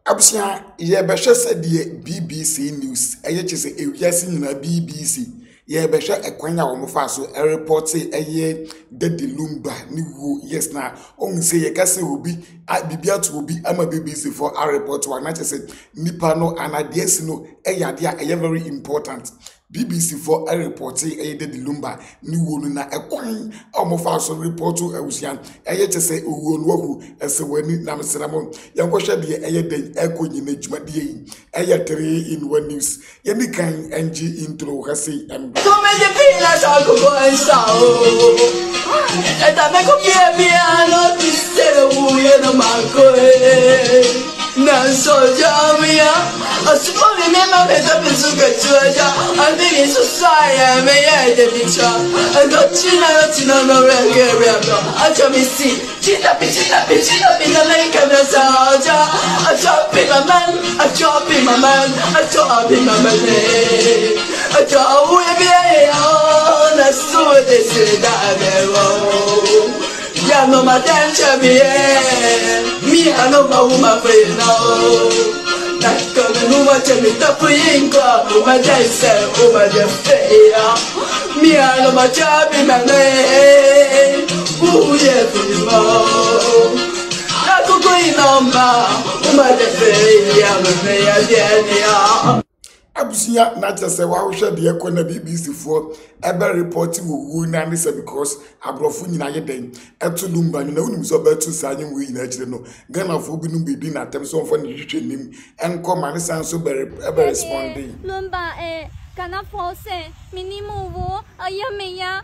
Abusia ye behwe se de BBC News eye chese ewiase nyina BBC ye behwe ekwanya wo mfa so report eye Daddy Lumba ni wo yes na on say ye kase obi bibia to obi ama BBC for a report wa na chese nipa no anade si no eye ade a eye very important BBC for a report eye Daddy Lumba ni wo no na ekwan omfa so report awusian eye chese owo no hu ese wani na mesramo yankwohwe de eye den ekonyina dwumade yi eye 3 in 1 news yemi kan NG intro hasi so many things I go and shout and I make up me I know this say who you know my go na so jamia asiko me mema beta bizuga tuaja and in society me ya de bicha and tina no reggae acha me see chita na like na saja acha be my man acha we be na so de se da me ya no ma dance me I know my friend now that come no ma te me tapu inga o ma dance o ma de feia me I know my job in my name who yeah for na go number o ma de feia me ya dia Abusia na chese wa hwe de ekona BBC for ebe report wo na ne se because abrofu nyina ye den eto Lumba na unim so betu sanye wo nyina kire no Ghana fo bi no be na tem so fo ne hwehwe nim enko ma ne san so be responding Lumba Ghana fo se minimu wo ayameya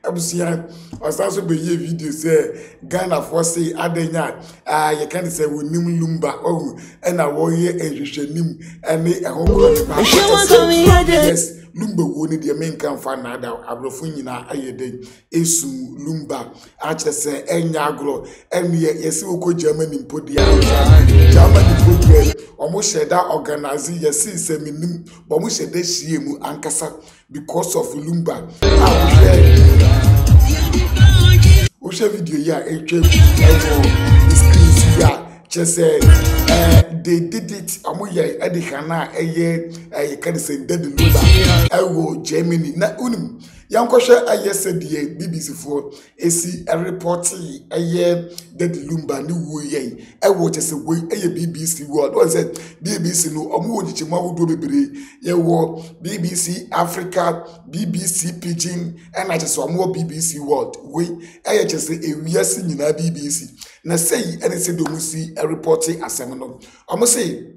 Abusia osanso be ye video say Ghana for say adenya ye kan say wonim Lumba oh na wo ye ehwehwe nim ene ehokro yes Lumba wo ni de men kan fa na da abrofu nyina ayeden esu Lumba a che say enya agro ene ye se woko Germany mpodia Germany mpodia omo sheda organize ye si se minim bo mo sheda hie mu ankasa because of Lumba Usha video ya screen ya just they did it amoya edikana eye can say Daddy Lumba ewo Germany na unim yankoshe aye said the BBC for esi a report aye Daddy Lumba ni wo ye ewo just we aye BBC world what said BBC no omo ojichima wo do bebre ye wo BBC Africa BBC Pidgin and I just omo BBC world we aye just say ewiase nyina BBC na say any say do see a reporting assemble omo say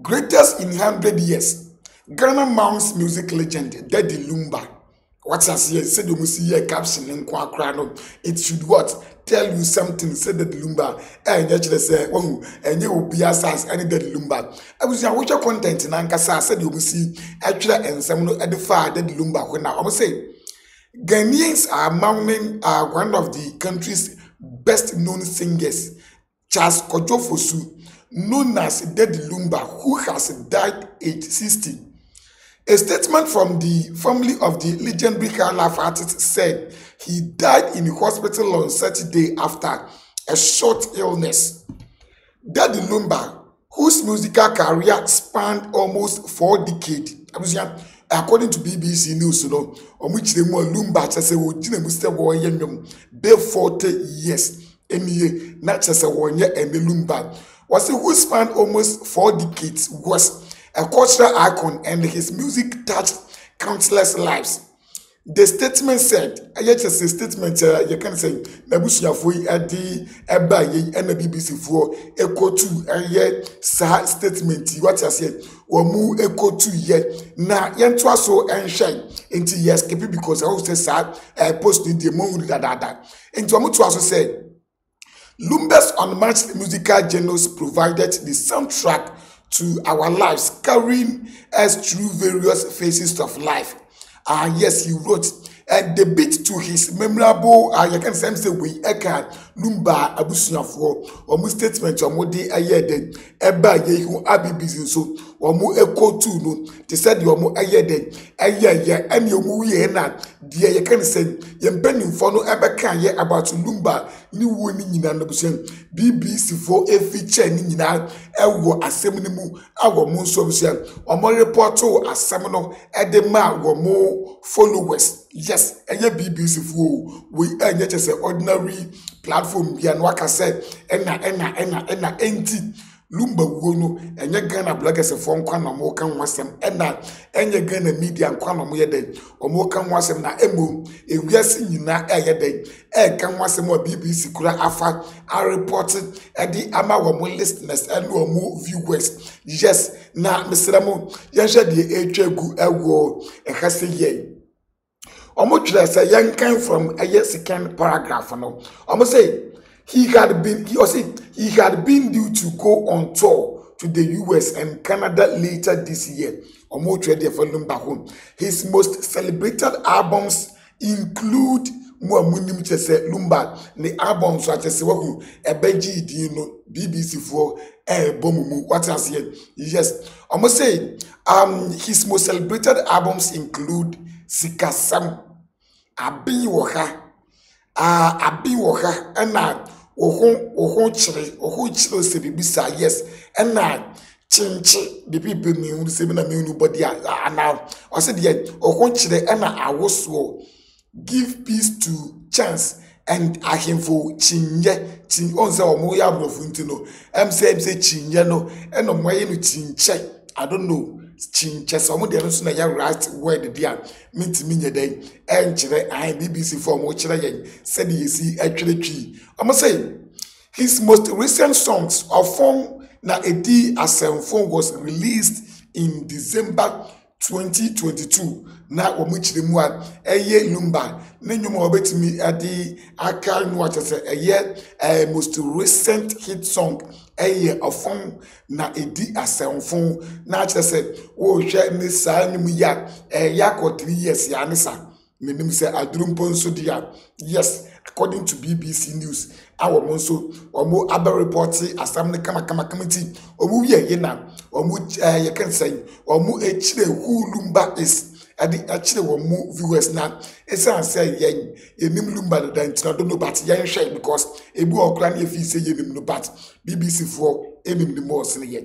greatest in 100 years Ghana mounts music legend Daddy Lumba. What's as here said you must see a caption in Kwakra. It should what tell you something, said Daddy Lumba. And you say, oh, and you will be as any Daddy Lumba. I was your watcher content in Ankasa said you must see actually and some at the far Daddy Lumba. When I must say Ghanaians are mounting one of the country's best known singers, Charles Kojofosu, known as Daddy Lumba, who has died aged 60. A statement from the family of the legendary life artist said he died in the hospital on Saturday after a short illness. Daddy Lumba, whose musical career spanned almost 4 decades, according to BBC News, on which the more Lumba say be 40 years. Any not just a 1 year and the Lumba was who spanned almost 4 decades was a cultural icon and his music touched countless lives. The statement said, I just a statement you can say Nabusia Fui Adi Eba ye and the BBC for echo to a ye sa statement what I said or mu echo to ye na yentwa so and shine into yes keep because I also said post in the moon that into amutu also said Lumba's unmatched musical genius provided the soundtrack to our lives, carrying us through various phases of life. Yes, he wrote the beat to his memorable, you can say we Lumba abusuafo omu statement omu de ayede eba ye hu abibis nso omu ekotu no te said omu ayede ayeye ene omu ye na de ye kan sen ye mpanimfo no ebeka ye about Lumba ni wo ni nyina no busen BBC fo feature ni nyina ewo asem ni mu awo mu nso busen omu report asem no edema wo mu followers. Yes, eye BBC fo we enye chese ordinary platform bia no aka say ena enti Lumba wo no enye Ghana bloggers fo nkwa na mo kan wasem ena enye Ghana media nkwa na mo yede omo kan wasem na emo ewiase nyina eyede kan wasem o BBC kura afa a report edi ama wo mo listeners and wo mo viewers. Yes, na mesramo yenhwe de etwagu ewo ehase ye omo tire say yankan from a second paragraph no omo say he had been due to go on tour to the US and Canada later this year. Omo tire de for Lumba home. His most celebrated albums include muamunim chese Lumba the albums so chese wahu ebeji di no BBC for bomumu what has here. Yes, omo say his most celebrated albums include Sikasam, Abi Woha, and Oho chile se bibisa, yes, and now Chinchi, the people mean 7 million body, and now I said, yet, Oho chile, and I was so give peace to chance and I him for Chinje, also Moya Brofuntino, say Chinja no, and no way to Chinche, I don't know. Chinche some de no na ya right word dia minti minye den enchire I BBC for mo chire yen said you see actually twi am say his most recent songs of phone na edi asemfon was released in December 2022 na omuchire mu a eye Lumba na nyoma obetimi adi aka no atese eye most recent hit song eye ofon na edi asemfon na atese wo hwe ni sa nyum ya ya 3 years ya nisa menim se adurumpo nso dia. Yes, according to BBC News our monso omo aba report asam ne kama committee omo ye na omo ye kan say omo echire who Lumba is adi achire omo viewers na esan say yenim Lumba da ntina don't know but yen hwe because ebu okra na efi say yenim no but BBC for enim the most ne ye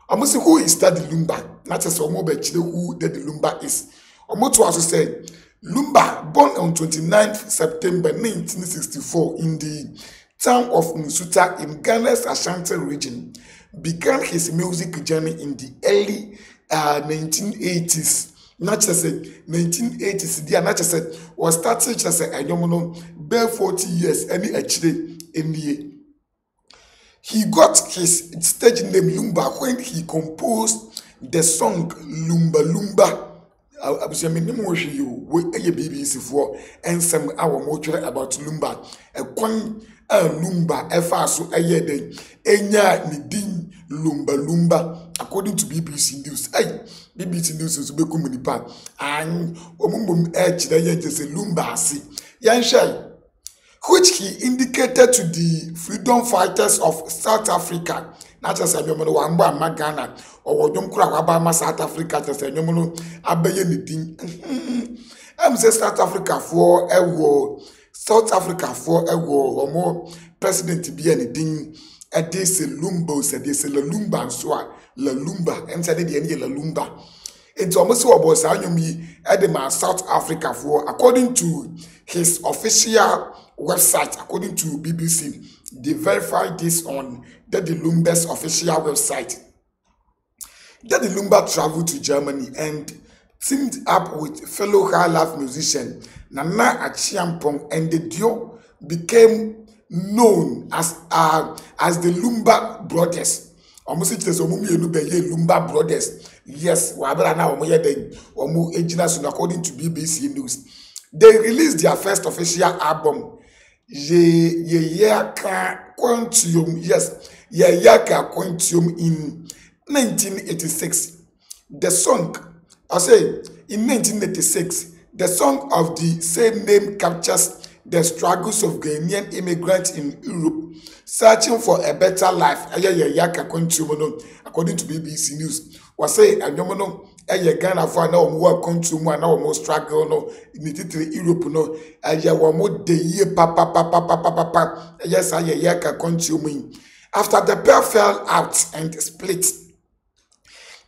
omo say who is that Lumba not say omo be chire who that Lumba is omo to also say Lumba, born on 29th September 1964 in the town of Nsuta in Ghana's Ashanti region, began his music journey in the early 1980s. Not just 1980s, dear, not just was started just a young bare 40 years, any actually in the he got his stage name Lumba when he composed the song Lumba Lumba. I was saying, you with a BBC for and some our motor about Lumba. A quan Lumba, a fast a year day, enya nidin Lumba, according to BBC News. BBC News is be community part and Omum edge the just a Lumba see. Yanshai, which he indicated to the freedom fighters of South Africa. Not just a young wamba magana or don't crack about South Africa, just a young abay anything. I'm say South Africa for a war, South Africa for a war, or more president to be anything. A day say Lumbo said they say La Lumba and so La Lumba, and said the end La Lumba. It's almost what was Edema South Africa for according to his official website, according to BBC. They verified this on Daddy Lumba's official website. Daddy Lumba traveled to Germany and teamed up with fellow high life musician Nana Achiampong, and the duo became known as the Lumba Brothers. Almost it is Lumba Brothers. Yes, according to BBC News. They released their first official album, Yeyaka Quantium, yes, Yeyaka Quantium in 1986. The song, I say, in 1986, the song of the same name captures the struggles of Ghanaian immigrants in Europe searching for a better life. According to BBC News, was say Ghana for now more country and now more struggle no in Europe no more the year papa yes country. After the pair fell out and split,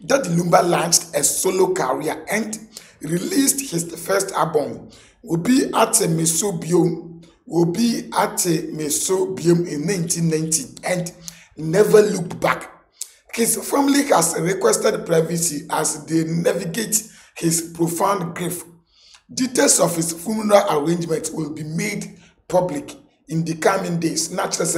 Daddy Lumba launched a solo career and released his first album, Will Be at a Mesobium in 1990 and never looked back. His family has requested privacy as they navigate his profound grief. Details of his funeral arrangement will be made public in the coming days. Naturally,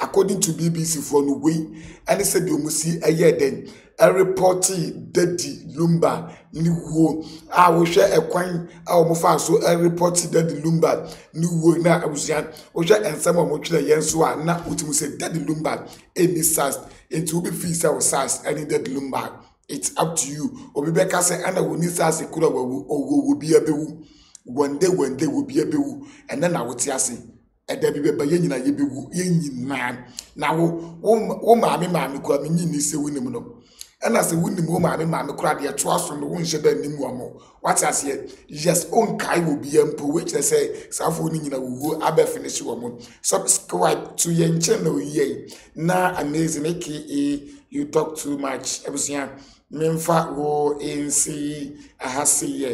according to BBC for no way, and he said you must see a year then. A reporting Daddy Lumba Niwo. I will share a coin. I will move so a reporting Daddy Lumba Niwo na Abusian. Osha and some of Mochila Yensua na Utimus Daddy Lumba any SAS. It will be feast our SAS and Daddy Lumba. It's up to you. Obibeka say Anna will need SAS a kula will be a bewu. One day will be a bewu. And then I would say. And there be by Yenina Yebu man. Now, oh, mammy, call me Nisi Winimono. And as a winning woman, mammy cried your trust from the wound shed and Nimuamo. What I said, yes, own Kai will be ample, which they say, South Winning will abbe finish woman. Subscribe to your channel, yea. Now, amazing, you talk too much. I was young. Memfa go in see a hassy.